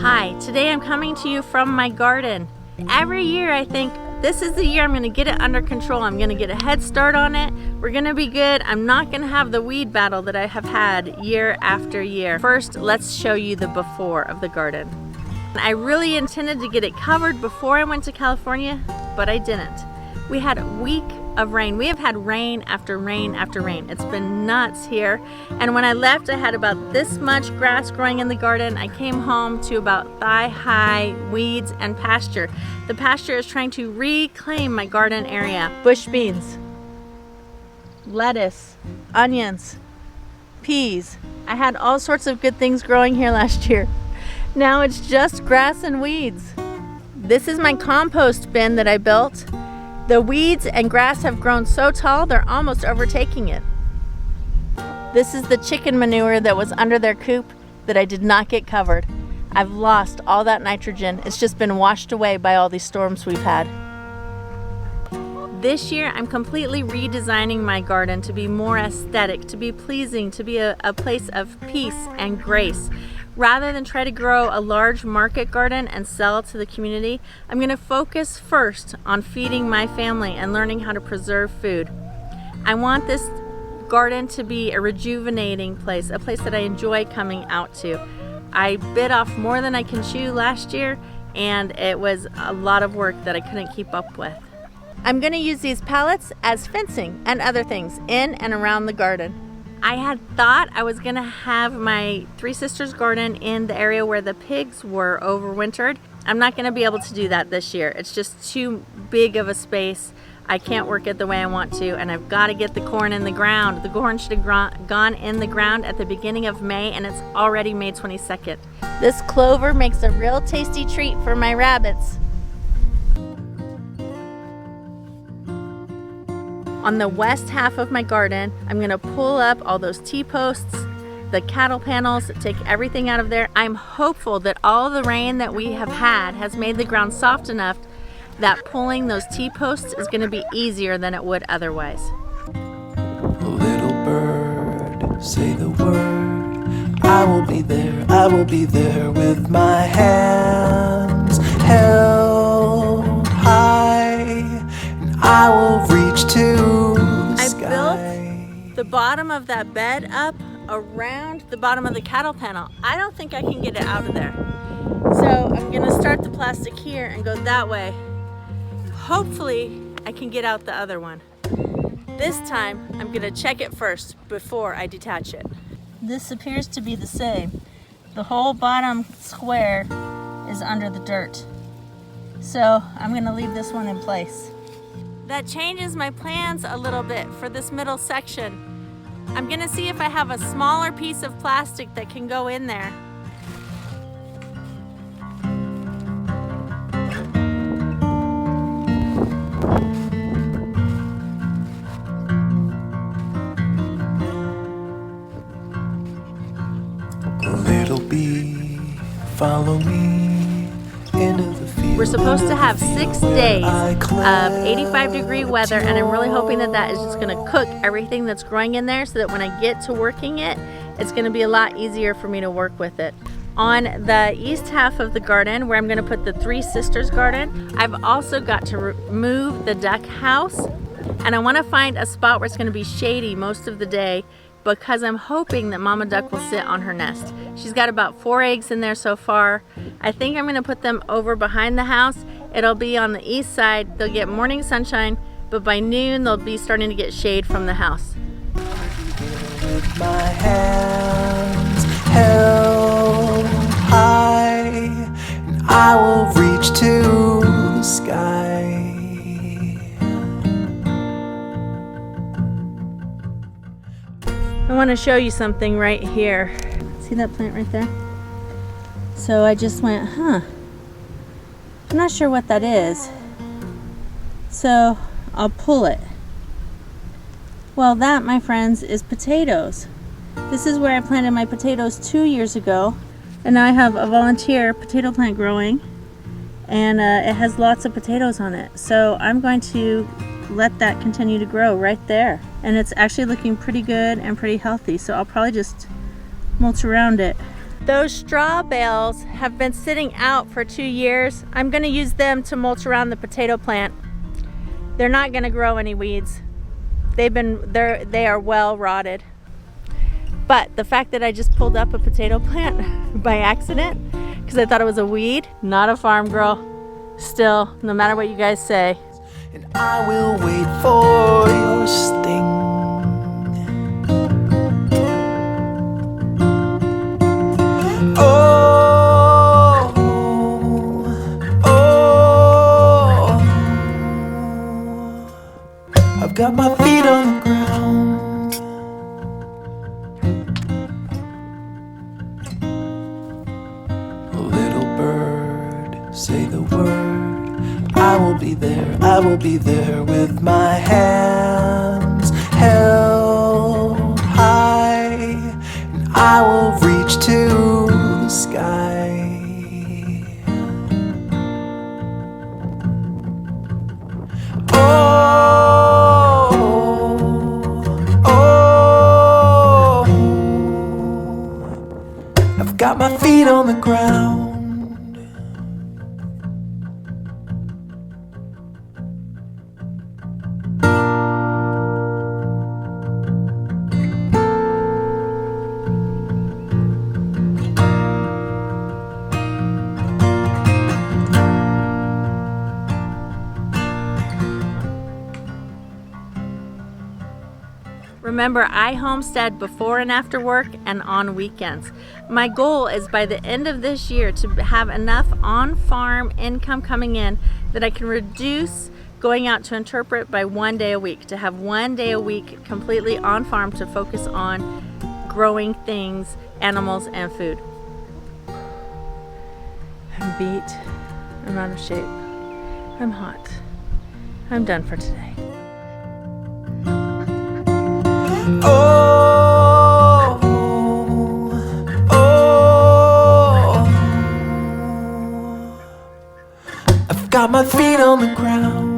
Hi, today I'm coming to you from my garden. Every year I think this is the year I'm going to get it under control. I'm going to get a head start on it. We're going to be good. I'm not going to have the weed battle that I have had year after year. First, let's show you the before of the garden. I really intended to get it covered before I went to California, but I didn't. We had a week of rain. We have had rain after rain after rain. It's been nuts here. And when I left, I had about this much grass growing in the garden. I came home to about thigh-high weeds and pasture. The pasture is trying to reclaim my garden area. Bush beans, lettuce, onions, peas. I had all sorts of good things growing here last year. Now it's just grass and weeds. This is my compost bin that I built. The weeds and grass have grown so tall, they're almost overtaking it. This is the chicken manure that was under their coop that I did not get covered. I've lost all that nitrogen. It's just been washed away by all these storms we've had. This year, I'm completely redesigning my garden to be more aesthetic, to be pleasing, to be a place of peace and grace. Rather than try to grow a large market garden and sell to the community, I'm going to focus first on feeding my family and learning how to preserve food. I want this garden to be a rejuvenating place, a place that I enjoy coming out to. I bit off more than I can chew last year, and it was a lot of work that I couldn't keep up with. I'm going to use these pallets as fencing and other things in and around the garden. I had thought I was gonna have my Three Sisters garden in the area where the pigs were overwintered. I'm not gonna be able to do that this year. It's just too big of a space. I can't work it the way I want to, and I've got to get the corn in the ground. The corn should have gone in the ground at the beginning of May, and it's already May 22nd. This clover makes a real tasty treat for my rabbits. On the west half of my garden, I'm gonna pull up all those T-posts, the cattle panels, take everything out of there. I'm hopeful that all the rain that we have had has made the ground soft enough that pulling those T-posts is gonna be easier than it would otherwise. Little bird, say the word. I will be there with my hands held high, and I will reach to I built the bottom of that bed up around the bottom of the cattle panel. I don't think I can get it out of there. So I'm gonna start the plastic here and go that way. Hopefully I can get out the other one. This time I'm gonna check it first before I detach it. This appears to be the same. The whole bottom square is under the dirt. So I'm gonna leave this one in place. That changes my plans a little bit for this middle section. I'm gonna see if I have a smaller piece of plastic that can go in there. Little bee, follow me into the field. We're supposed to have 6 days of 85-degree weather, and I'm really hoping that that is just going to cook everything that's growing in there so that when I get to working it, it's going to be a lot easier for me to work with it. On the east half of the garden, where I'm going to put the Three Sisters garden, I've also got to remove the duck house, and I want to find a spot where it's going to be shady most of the day, because I'm hoping that Mama Duck will sit on her nest. She's got about 4 eggs in there so far. I think I'm gonna put them over behind the house. It'll be on the east side. They'll get morning sunshine, but by noon they'll be starting to get shade from the house. With my hands held high, and I will reach to the sky. I want to show you something right here. See that plant right there? So I just went, I'm not sure what that is. So I'll pull it. Well, that, my friends, is potatoes. This is where I planted my potatoes 2 years ago. And now I have a volunteer potato plant growing. And it has lots of potatoes on it. So I'm going to let that continue to grow right there. And it's actually looking pretty good and pretty healthy, so I'll probably just mulch around it. Those straw bales have been sitting out for 2 years. I'm gonna use them to mulch around the potato plant. They're not gonna grow any weeds. They are well rotted. But the fact that I just pulled up a potato plant by accident, because I thought it was a weed, not a farm girl. Still, no matter what you guys say. And I will wait for your sting. Oh, oh, I've got my feet on the ground. Little bird, say the word. I will be there with my hands held high, and I will reach to the sky. Oh, oh, I've got my feet on the ground. Remember, I homestead before and after work and on weekends. My goal is by the end of this year to have enough on-farm income coming in that I can reduce going out to interpret by 1 day a week, to have 1 day a week completely on-farm to focus on growing things, animals, and food. I'm beat. I'm out of shape. I'm hot. I'm done for today. Oh, oh, I've got my feet on the ground.